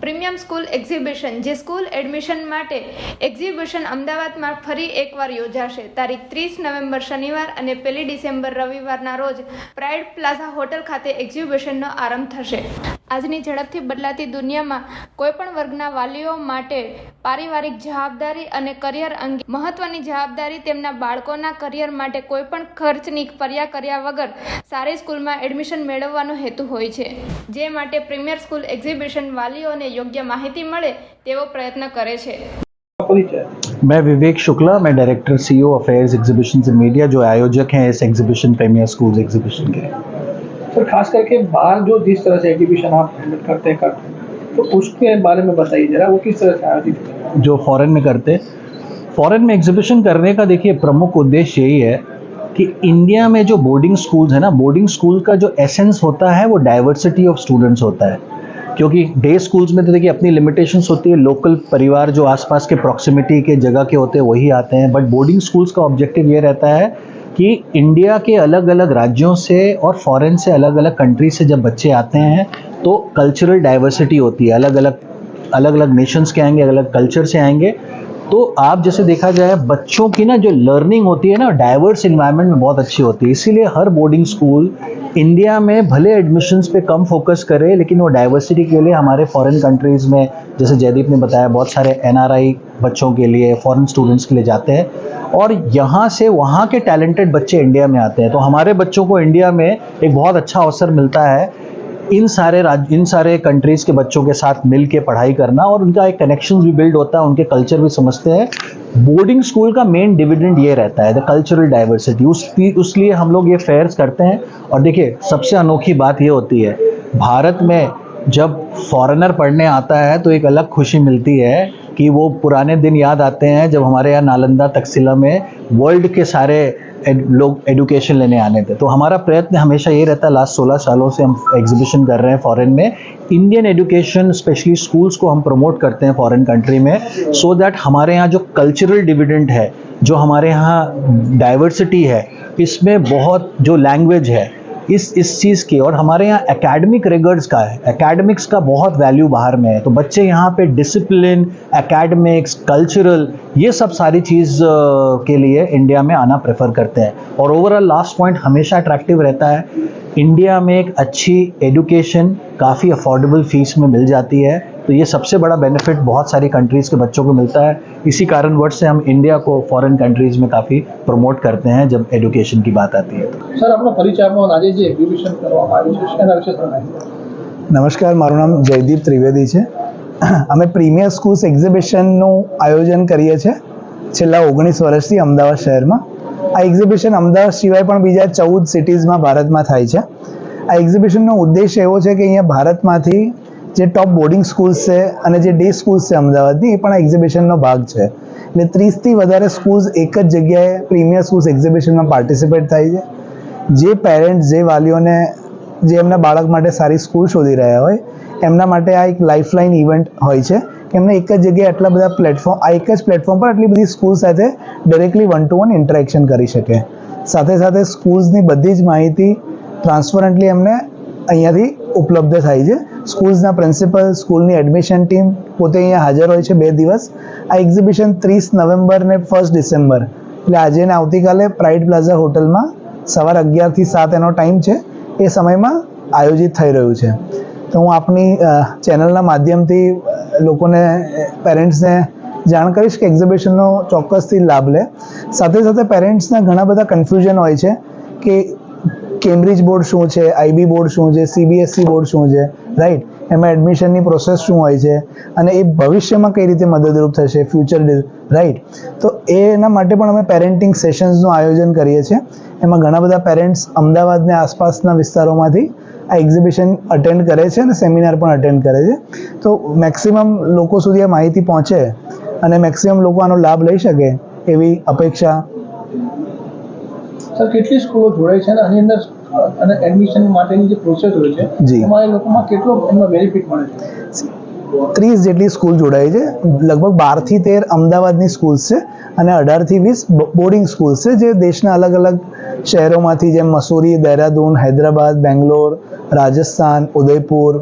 Premium school exhibition જે school admission માટે exhibition અમદાવાદમાં ફરી એકવાર યોજાશે. તારીખ 30 નવેમ્બર શનિવાર અને 1 ડિસેમ્બર રવિવારના રોજ પ્રાઇડ પ્લાઝા હોટલ ખાતે એક્ઝિબિશનનો આરંભ થશે. આજની ઝડપથી બદલાતી દુનિયામાં કોઈપણ વર્ગના વાલીઓ માટે પારિવારિક જવાબદારી અને કરિયર અંગે મહત્વની જવાબદારી તેમના બાળકોના કરિયર માટે કોઈપણ ખર્ચની પર્યા કર્યા વગર સારી સ્કૂલમાં એડમિશન મેળવવાનો હેતુ હોય છે. જે માટે પ્રીમિયર સ્કૂલ એક્ઝિબિશન વાલીઓને योग्य माहिती મળે તેવો પ્રયત્ન કરે છે. मैं विवेक शुक्ला, मैं डायरेक्टर सीईओ अफेयर्स एग्जीबिशंस इन मीडिया, जो आयोजक हैं इस एग्जीबिशन प्रीमियर स्कूल्स एग्जीबिशन के. सर खास करके बाहर जो जिस तरह से एग्जीबिशन आप करते हैं तो उसके बारे में बताइए जरा, वो किस तरह से आयोजित करते हैं? जो फॉरेन में करते, फॉरेन में एग्जीबिशन करने का देखिए प्रमुख उद्देश्य यही है कि इंडिया में जो बोर्डिंग स्कूल्स है ना, बोर्डिंग स्कूल का जो एसेंस होता है वो डाइवर्सिटी ऑफ स्टूडेंट्स होता है. क्योंकि डे स्कूल्स में तो देखिए अपनी लिमिटेशंस होती है, लोकल परिवार जो आसपास के प्रॉक्सिमिटी के जगह के होते हैं वही आते हैं. बट बोर्डिंग स्कूल्स का ऑब्जेक्टिव ये रहता है कि इंडिया के अलग अलग राज्यों से और फॉरेन से अलग अलग कंट्री से जब बच्चे आते हैं तो कल्चरल डाइवर्सिटी होती है, अलग अलग नेशंस के आएंगे, अलग अलग कल्चर से आएंगे. तो आप जैसे देखा जाए बच्चों की ना जो लर्निंग होती है ना डाइवर्स इन्वायरमेंट में बहुत अच्छी होती है. इसीलिए हर बोर्डिंग स्कूल इंडिया में भले एडमिशन्स पे कम फोकस करे लेकिन वो डाइवर्सिटी के लिए हमारे फॉरेन कंट्रीज़ में, जैसे जयदीप ने बताया, बहुत सारे एनआरआई बच्चों के लिए, फॉरेन स्टूडेंट्स के लिए जाते हैं और यहाँ से वहाँ के टैलेंटेड बच्चे इंडिया में आते हैं. तो हमारे बच्चों को इंडिया में एक बहुत अच्छा अवसर मिलता है इन सारे कंट्रीज़ के बच्चों के साथ मिल के पढ़ाई करना और उनका एक कनेक्शन भी बिल्ड होता है, उनके कल्चर भी समझते हैं. बोर्डिंग स्कूल का मेन डिविडेंड ये रहता है, द कल्चरल डाइवर्सिटी. उसलिए हम लोग ये फेयर्स करते हैं. और देखिए सबसे अनोखी बात ये होती है, भारत में जब फॉरेनर पढ़ने आता है तो एक अलग खुशी मिलती है कि वो पुराने दिन याद आते हैं जब हमारे यहाँ नालंदा तक्षशिला में वर्ल्ड के सारे लोग एजुकेशन लेने आने थे. तो हमारा प्रयत्न हमेशा ये रहता है, लास्ट 16 सालों से हम एग्जीबिशन कर रहे हैं फॉरेन में. इंडियन एजुकेशन स्पेशली स्कूल्स को हम प्रमोट करते हैं फॉरेन कंट्री में, सो दैट हमारे यहाँ जो कल्चरल डिविडेंड है, जो हमारे यहाँ डाइवर्सिटी है, इसमें बहुत जो लैंग्वेज है इस चीज़ की, और हमारे यहाँ एकेडमिक रिगर्स का है, एकेडमिक्स का बहुत वैल्यू बाहर में है. तो बच्चे यहाँ पे डिसिप्लिन, एकेडमिक्स, कल्चरल, ये सब सारी चीज़ के लिए इंडिया में आना प्रेफर करते हैं. और ओवरऑल लास्ट पॉइंट हमेशा अट्रैक्टिव रहता है, इंडिया में एक अच्छी एजुकेशन काफ़ी अफोर्डेबल फीस में मिल जाती है. तो ये सबसे बड़ा बेनिफिट बहुत सारी कंट्रीज़ के बच्चों को मिलता है. इसी कारणवश से हम इंडिया को फॉरेन कंट्रीज़ में काफ़ी प्रमोट करते हैं जब एजुकेशन की बात आती है. सर आपનો પરિચય આપો, આજે જે એક્ઝિબિશન કરવામાં આવ્યું છે એના વિશે જણાવો. નમસ્કાર, મારું નામ જયદીપ ત્રિવેદી છે. અમે પ્રીમિયર સ્કૂલ્સ એક્ઝિબિશનનું આયોજન કરીએ છીએ છેલ્લા 19 વર્ષથી અમદાવાદ શહેરમાં. આ એક્ઝિબિશન અમદાવાદ સિવાય પણ બીજા 14 સિટીઝમાં ભારતમાં થાય છે. આ એક્ઝિબિશનનો ઉદ્દેશ્ય એવો છે કે અહીંયા ભારતમાંથી જે ટોપ બોર્ડિંગ સ્કૂલ્સ છે અને જે ડે સ્કૂલ્સ છે અમદાવાદની, એ પણ આ એક્ઝિબિશનનો ભાગ છે. એટલે 30થી વધારે સ્કૂલ્સ એક જ જગ્યાએ પ્રીમિયર સ્કૂલ્સ એક્ઝિબિશનમાં પાર્ટિસિપેટ થાય છે. જે પેરેન્ટ્સ, જે વાલીઓને જે એમના બાળક માટે સારી સ્કૂલ શોધી રહ્યા હોય એમના માટે આ એક લાઇફલાઇન ઇવેન્ટ હોય છે કે એમને એક જ જગ્યાએ આટલા બધા પ્લેટફોર્મ, આ એક જ પ્લેટફોર્મ પર આટલી બધી સ્કૂલ સાથે ડાયરેક્ટલી 1-to-1 ઇન્ટરેક્શન કરી શકે. સાથે સાથે સ્કૂલ્સની બધી જ માહિતી ટ્રાન્સપરન્ટલી એમને અહીંયાથી ઉપલબ્ધ થાય છે. સ્કૂલ્સના પ્રિન્સિપલ, સ્કૂલની એડમિશન ટીમ પોતે અહીંયા હાજર હોય છે 2 દિવસ. આ એક્ઝિબિશન 30 નવેમ્બર ને 1 ડિસેમ્બર એટલે આજે ને આવતીકાલે પ્રાઇડ પ્લાઝા હોટલમાં સવારે 11 થી 7 એનો ટાઈમ છે, એ સમયમાં આયોજિત થઈ રહ્યું છે. તો હું આપની ચેનલના માધ્યમથી લોકોને, પેરેન્ટ્સને જાણ કરીશ કે એક્ઝિબિશનનો ચોક્કસથી લાભ લે. સાથે સાથે પેરેન્ટ્સના ઘણા બધા કન્ફ્યુઝન હોય છે કે કેમ્બ્રિજ બોર્ડ શું છે, આઈબી બોર્ડ શું છે, સીબીએસઈ બોર્ડ શું છે, રાઈટ, એમાં એડમિશનની પ્રોસેસ શું હોય છે અને એ ભવિષ્યમાં કઈ રીતે મદદરૂપ થશે, ફ્યુચર, રાઈટ. તો એના માટે પણ અમે પેરેન્ટિંગ સેશન્સનું આયોજન કરીએ છીએ. એમાં ઘણા બધા પેરેન્ટ્સ અમદાવાદને આસપાસના વિસ્તારોમાંથી આ એક્ઝિબિશન અટેન્ડ કરે છે અને સેમિનાર પણ અટેન્ડ કરે છે. તો મેક્સિમમ લોકો સુધી આ માહિતી પહોંચે અને મેક્સિમમ લોકો આનો લાભ લઈ શકે એવી અપેક્ષા. સર કેટલી સ્કૂલો જોડાય છે અને આની અંદર અને એડમિશન માટેની જે પ્રોસેસ હોય છે એમાં એ લોકોમાં કેટલો એમનો બેનિફિટ મળે છે? 30 જેટલી સ્કૂલ જોડાય છે. લગભગ 12 થી 13 અમદાવાદની સ્કૂલ્સ છે અને 18 થી 20 બોર્ડિંગ સ્કૂલ્સ છે, જે દેશના અલગ અલગ શહેરોમાંથી, જેમ મસૂરી, દહેરાદૂન, હૈદરાબાદ, બેંગ્લોર, રાજસ્થાન, ઉદયપુર,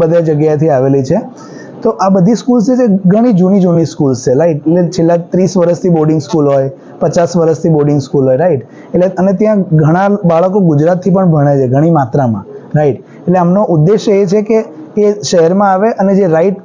બધા જગ્યાએથી આવેલી છે. તો આ બધી સ્કૂલ્સ છે ઘણી જૂની સ્કૂલ્સ છે રાઈટ, એટલે છેલ્લા 30 વર્ષથી બોર્ડિંગ સ્કૂલ હોય, 50 વર્ષથી બોર્ડિંગ સ્કૂલ હોય રાઈટ, એટલે અને ત્યાં ઘણા બાળકો ગુજરાતથી પણ ભણે છે ઘણી માત્રામાં રાઈટ. એટલે આમનો ઉદ્દેશ્ય એ છે કે એ શહેરમાં આવે અને જે રાઈટ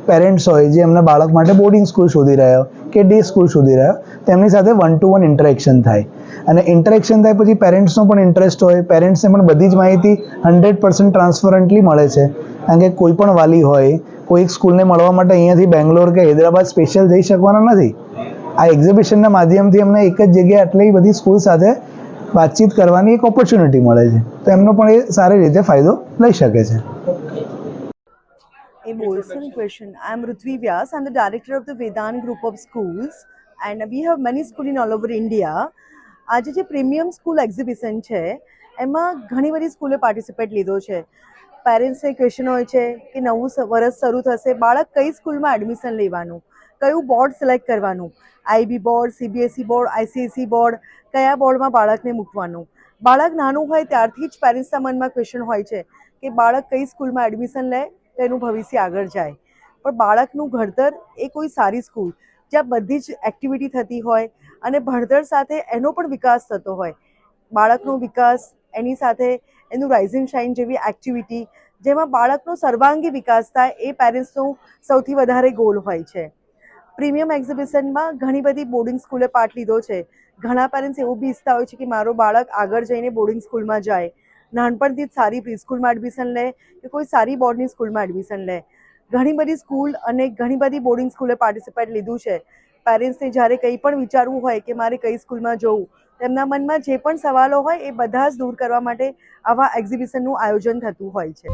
પેરેન્ટ્સ હોય જે એમના બાળક માટે બોર્ડિંગ સ્કૂલ શોધી રહ્યો કે ડે સ્કૂલ શોધી રહ્યો તેમની સાથે 1-to-1 ઇન્ટરેક્શન થાય, અને ઇન્ટરેક્શન થાય પછી પેરેન્ટ્સનો પણ ઇન્ટરેસ્ટ હોય, પેરેન્ટ્સને પણ બધી જ માહિતી 100% ટ્રાન્સપરન્ટલી મળે છે. કારણ કે કોઈ પણ વાલી હોય કોઈ એક સ્કૂલને મળવા માટે અહીંયાથી બેંગ્લોર કે હૈદરાબાદ સ્પેશિયલ જઈ શકવાના નથી. આ એક્ઝિબિશનના માધ્યમથી અમને એક જ જગ્યાએ આટલી બધી સ્કૂલ સાથે વાતચીત કરવાની એક ઓપોર્ચ્યુનિટી મળે છે, તો એમનો પણ એ સારી રીતે ફાયદો લઈ શકે છે. A wholesome question. I am Rutvi Vyas. I am the director of the Vedant Group of Schools, and we have many schools in all over India. આજે જે પ્રીમિયમ સ્કૂલ એક્ઝિબિશન છે એમાં ઘણી બધી સ્કૂલે પાર્ટિસિપેટ લીધો છે. પેરેન્ટ્સને ક્વેશ્ચન હોય છે કે નવું વર્ષ શરૂ થશે, બાળક કઈ સ્કૂલમાં એડમિશન લેવાનું, કયું બોર્ડ સિલેક્ટ કરવાનું, IB board, CBSE board, ICSE board, કયા બોર્ડમાં બાળકને મૂકવાનું. બાળક નાનું હોય ત્યારથી જ પેરેન્ટ્સના મનમાં ક્વેશ્ચન હોય છે કે બાળક કઈ સ્કૂલમાં એડમિશન લે તો એનું ભવિષ્ય આગળ જાય. પણ બાળકનું ઘડતર એ કોઈ સારી સ્કૂલ જ્યાં બધી જ એક્ટિવિટી થતી હોય અને ભણતર સાથે એનો પણ વિકાસ થતો હોય, બાળકનો વિકાસ એની સાથે એનું રાઇઝિંગ શાઇન જેવી એક્ટિવિટી જેમાં બાળકનો સર્વાંગી વિકાસ થાય એ પેરેન્ટ્સનો સૌથી વધારે ગોલ હોય છે. પ્રીમિયમ એક્ઝિબિશનમાં ઘણી બધી બોર્ડિંગ સ્કૂલે પાર્ટ લીધો છે. ઘણા પેરેન્ટ્સ એવું બી ઈચ્છતા હોય છે કે મારો બાળક આગળ જઈને બોર્ડિંગ સ્કૂલમાં જાય, નાનપણથી જ સારી પ્રી સ્કૂલમાં એડમિશન લે કે કોઈ સારી બોર્ડની સ્કૂલમાં એડમિશન લે. ઘણી બધી સ્કૂલ અને ઘણી બધી બોર્ડિંગ સ્કૂલે પાર્ટિસિપેટ લીધું છે. પેરેન્ટ્સને જ્યારે કંઈ પણ વિચારવું હોય કે મારે કઈ સ્કૂલમાં જવું, તેમના મનમાં જે પણ સવાલો હોય એ બધા જ દૂર કરવા માટે આવા એક્ઝિબિશનનું આયોજન થતું હોય છે.